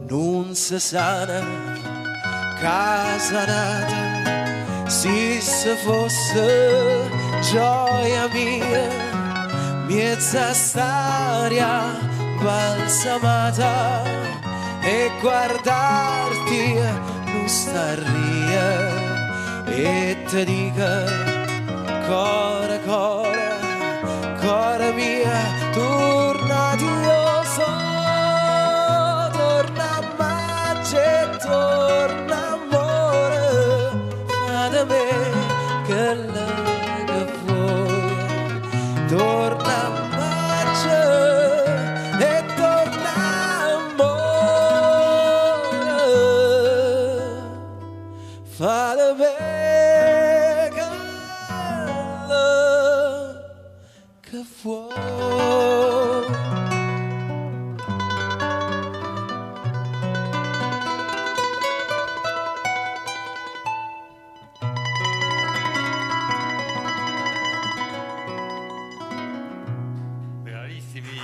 non si sana casa nata, se fosse gioia mia, mezza storia balsamata, e guardarti non staria e ti dica core core core mia, torna Dio so, torna magia, torna amore, fa da me che vuoi, torna magia e torna amore, fa da me che vuoi. Bravissimi.